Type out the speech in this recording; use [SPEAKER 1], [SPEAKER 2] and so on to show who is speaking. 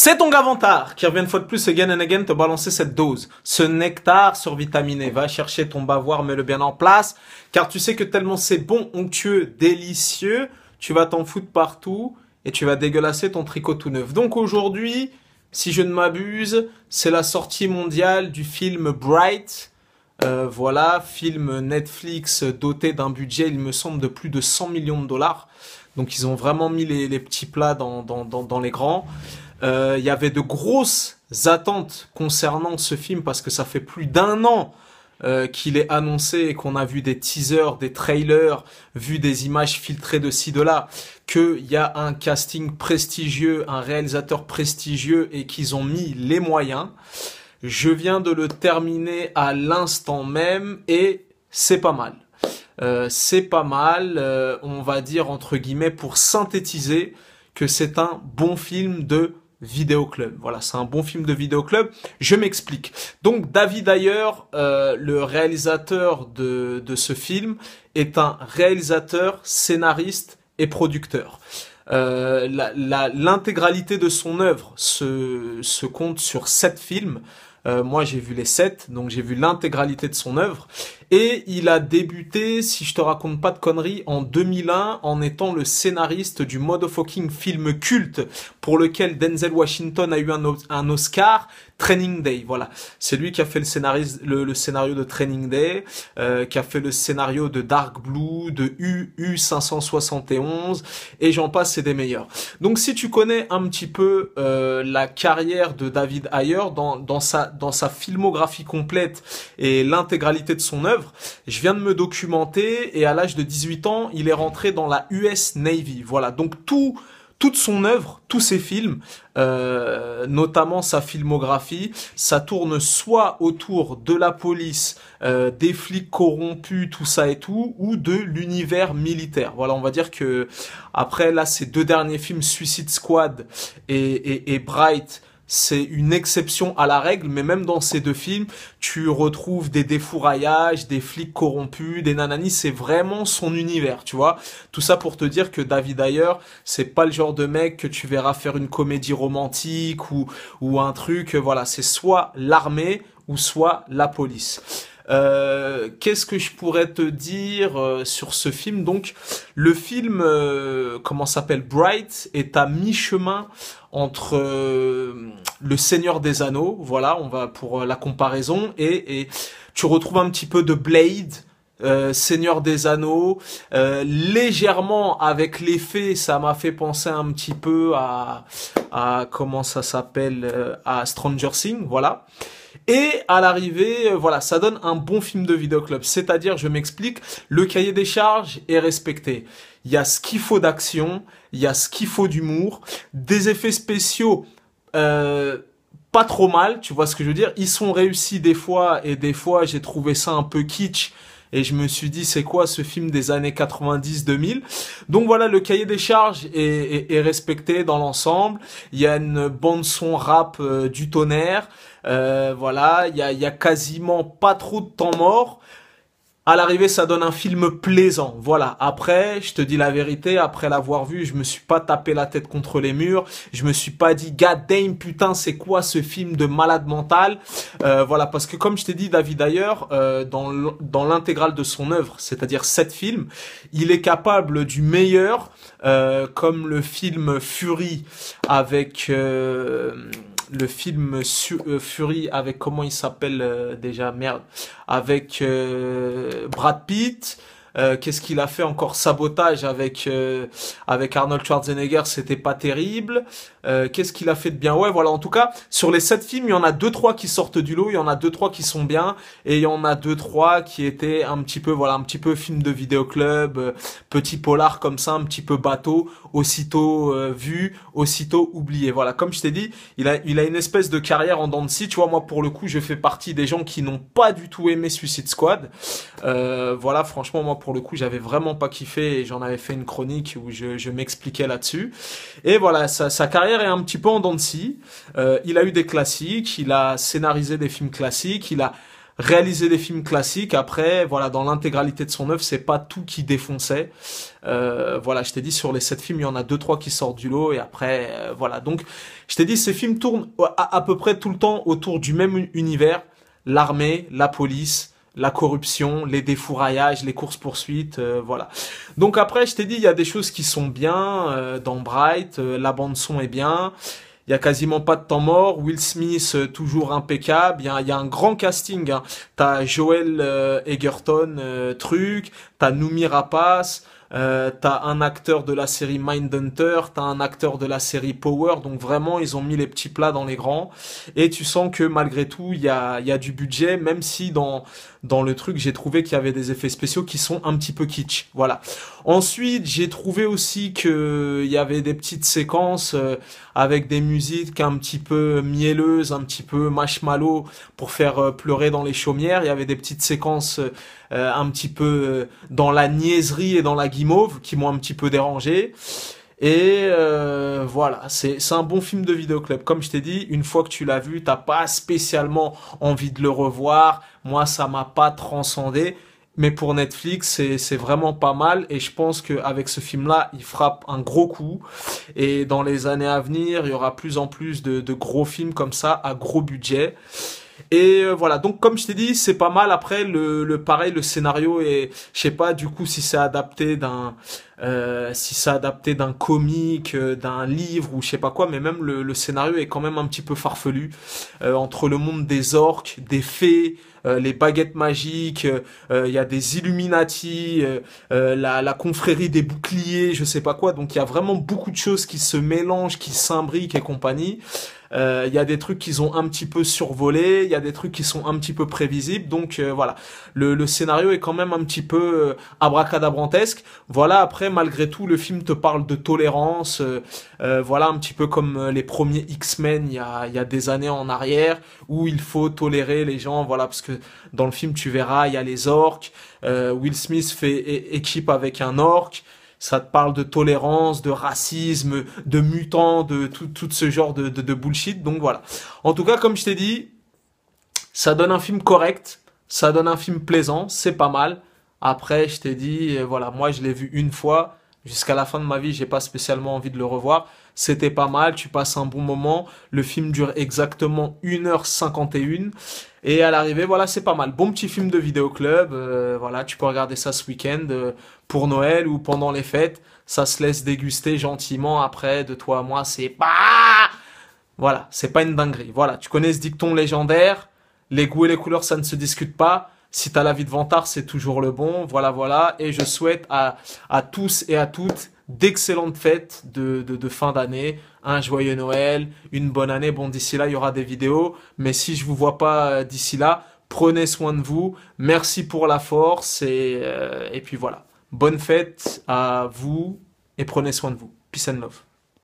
[SPEAKER 1] C'est ton Gavantard qui revient une fois de plus again and again te balancer cette dose, ce nectar survitaminé. Va chercher ton bavoir, mets-le bien en place, car tu sais que tellement c'est bon, onctueux, délicieux, tu vas t'en foutre partout et tu vas dégueulasser ton tricot tout neuf. Donc aujourd'hui, si je ne m'abuse, c'est la sortie mondiale du film Bright. Voilà, film Netflix doté d'un budget, il me semble, de plus de 100 millions de dollars. Donc ils ont vraiment mis les petits plats dans les grands. Il y avait de grosses attentes concernant ce film parce que ça fait plus d'un an qu'il est annoncé et qu'on a vu des teasers, des trailers, vu des images filtrées de ci, de là, qu'il y a un casting prestigieux, un réalisateur prestigieux et qu'ils ont mis les moyens. Je viens de le terminer à l'instant même et c'est pas mal. C'est pas mal, on va dire entre guillemets pour synthétiser que c'est un bon film de vidéoclub. Voilà, c'est un bon film de vidéoclub. Je m'explique. Donc David Ayer, le réalisateur de ce film, est un réalisateur, scénariste et producteur. L'intégralité de son œuvre se compte sur 7 films. Moi, j'ai vu les 7, donc j'ai vu l'intégralité de son œuvre. Et il a débuté, si je te raconte pas de conneries, en 2001 en étant le scénariste du motherfucking film culte pour lequel Denzel Washington a eu un Oscar, Training Day. Voilà, c'est lui qui a fait le scénario de Training Day, qui a fait le scénario de Dark Blue, de U571, et j'en passe, c'est des meilleurs. Donc si tu connais un petit peu la carrière de David Ayer dans sa filmographie complète et l'intégralité de son œuvre, je viens de me documenter et à l'âge de 18 ans, il est rentré dans la US Navy. Voilà, donc toute son œuvre, tous ses films, notamment sa filmographie, ça tourne soit autour de la police, des flics corrompus, tout ça et tout, ou de l'univers militaire. Voilà, on va dire que après là, ces deux derniers films, Suicide Squad et Bright, c'est une exception à la règle, mais même dans ces deux films, tu retrouves des défouraillages, des flics corrompus, des nananis, c'est vraiment son univers, tu vois. Tout ça pour te dire que David Ayer, c'est pas le genre de mec que tu verras faire une comédie romantique ou un truc, voilà, c'est soit l'armée ou soit la police. Qu'est-ce que je pourrais te dire sur ce film? Donc, le film, comment s'appelle, Bright, est à mi-chemin entre Le Seigneur des Anneaux, voilà, on va pour la comparaison, et tu retrouves un petit peu de Blade, Seigneur des Anneaux, légèrement avec l'effet, ça m'a fait penser un petit peu à comment ça s'appelle, à Stranger Things, voilà. Et à l'arrivée, voilà, ça donne un bon film de vidéoclub. C'est-à-dire, je m'explique, le cahier des charges est respecté. Il y a ce qu'il faut d'action, il y a ce qu'il faut d'humour, des effets spéciaux pas trop mal, tu vois ce que je veux dire. Ils sont réussis des fois, et des fois j'ai trouvé ça un peu kitsch. Et je me suis dit, c'est quoi ce film des années 90-2000? Donc voilà, le cahier des charges est respecté dans l'ensemble. Il y a une bande son rap du tonnerre. Voilà, il y a quasiment pas trop de temps mort. À l'arrivée, ça donne un film plaisant. Voilà. Après, je te dis la vérité, après l'avoir vu, je me suis pas tapé la tête contre les murs. Je me suis pas dit, god damn, putain, c'est quoi ce film de malade mental? Voilà, parce que comme je t'ai dit, David Ayer, dans l'intégrale de son œuvre, c'est-à-dire 7 films, il est capable du meilleur, comme le film Fury avec Fury avec comment il s'appelle déjà, merde, avec Brad Pitt. Qu'est-ce qu'il a fait encore? Sabotage avec Arnold Schwarzenegger, c'était pas terrible. Qu'est-ce qu'il a fait de bien? Ouais, voilà, en tout cas, sur les 7 films, il y en a 2-3 qui sortent du lot, il y en a 2-3 qui sont bien, et il y en a 2-3 qui étaient un petit peu, voilà, un petit peu film de vidéoclub, petit polar comme ça, un petit peu bateau, aussitôt vu, aussitôt oublié. Voilà, comme je t'ai dit, il a une espèce de carrière en dents de scie, tu vois, moi pour le coup, je fais partie des gens qui n'ont pas du tout aimé Suicide Squad. Voilà, franchement, moi pour le coup, j'avais vraiment pas kiffé et j'en avais fait une chronique où je m'expliquais là-dessus. Et voilà, sa carrière est un petit peu en dents de scie. Il a eu des classiques, il a scénarisé des films classiques, il a réaliser des films classiques. Après, voilà, dans l'intégralité de son œuvre, c'est pas tout qui défonçait. Voilà, je t'ai dit, sur les 7 films, il y en a 2-3 qui sortent du lot, et après, voilà. Donc, je t'ai dit, ces films tournent à peu près tout le temps autour du même univers: l'armée, la police, la corruption, les défouraillages, les courses-poursuites, voilà. Donc après, je t'ai dit, il y a des choses qui sont bien dans Bright, la bande-son est bien, il y a quasiment pas de temps mort, Will Smith toujours impeccable, il y a un grand casting, hein. T'as Joel Egerton, t'as Noomi Rapace, t'as un acteur de la série Mindhunter, t'as un acteur de la série Power, donc vraiment ils ont mis les petits plats dans les grands, et tu sens que malgré tout il y a du budget, même si dans le truc j'ai trouvé qu'il y avait des effets spéciaux qui sont un petit peu kitsch, voilà. Ensuite j'ai trouvé aussi que il y avait des petites séquences avec des musiques un petit peu mielleuses, un petit peu marshmallow pour faire pleurer dans les chaumières. Il y avait des petites séquences un petit peu dans la niaiserie et dans la guimauve qui m'ont un petit peu dérangé. Et voilà, c'est un bon film de vidéoclub. Comme je t'ai dit, une fois que tu l'as vu, t'as pas spécialement envie de le revoir. Moi, ça m'a pas transcendé. Mais pour Netflix, c'est vraiment pas mal, et je pense qu'avec ce film-là, il frappe un gros coup. Et dans les années à venir, il y aura plus en plus de gros films comme ça, à gros budget. Et voilà, donc comme je t'ai dit, c'est pas mal. Après, pareil, le scénario est, je sais pas du coup si c'est adapté d'un comique, d'un livre ou je sais pas quoi, mais même le scénario est quand même un petit peu farfelu, entre le monde des orques, des fées, les baguettes magiques, il y a des Illuminati, la confrérie des boucliers, je sais pas quoi. Donc il y a vraiment beaucoup de choses qui se mélangent, qui s'imbriquent et compagnie. Il y a des trucs qu'ils ont un petit peu survolés, il y a des trucs qui sont un petit peu prévisibles, donc voilà. Le scénario est quand même un petit peu abracadabrantesque. Voilà, après, malgré tout, le film te parle de tolérance, voilà, un petit peu comme les premiers X-Men il y a des années en arrière, où il faut tolérer les gens, voilà, parce que dans le film, tu verras, il y a les orques, Will Smith fait équipe avec un orque. Ça te parle de tolérance, de racisme, de mutants, de tout ce genre de bullshit. Donc voilà. En tout cas, comme je t'ai dit, ça donne un film correct, ça donne un film plaisant, c'est pas mal. Après, je t'ai dit, voilà, moi je l'ai vu une fois. Jusqu'à la fin de ma vie, j'ai pas spécialement envie de le revoir. C'était pas mal, tu passes un bon moment. Le film dure exactement 1h51. Et à l'arrivée, voilà, c'est pas mal. Bon petit film de vidéoclub. Voilà, tu peux regarder ça ce week-end pour Noël ou pendant les fêtes. Ça se laisse déguster gentiment. Après, de toi à moi, c'est pas... Voilà, c'est pas une dinguerie. Voilà, tu connais ce dicton légendaire. Les goûts et les couleurs, ça ne se discute pas. Si t'as la vie de vantard, c'est toujours le bon. Voilà, voilà. Et je souhaite à tous et à toutes d'excellentes fêtes de fin d'année. Un joyeux Noël, une bonne année. Bon, d'ici là, il y aura des vidéos. Mais si je vous vois pas d'ici là, prenez soin de vous. Merci pour la force. Et puis voilà. Bonne fête à vous et prenez soin de vous. Peace and love.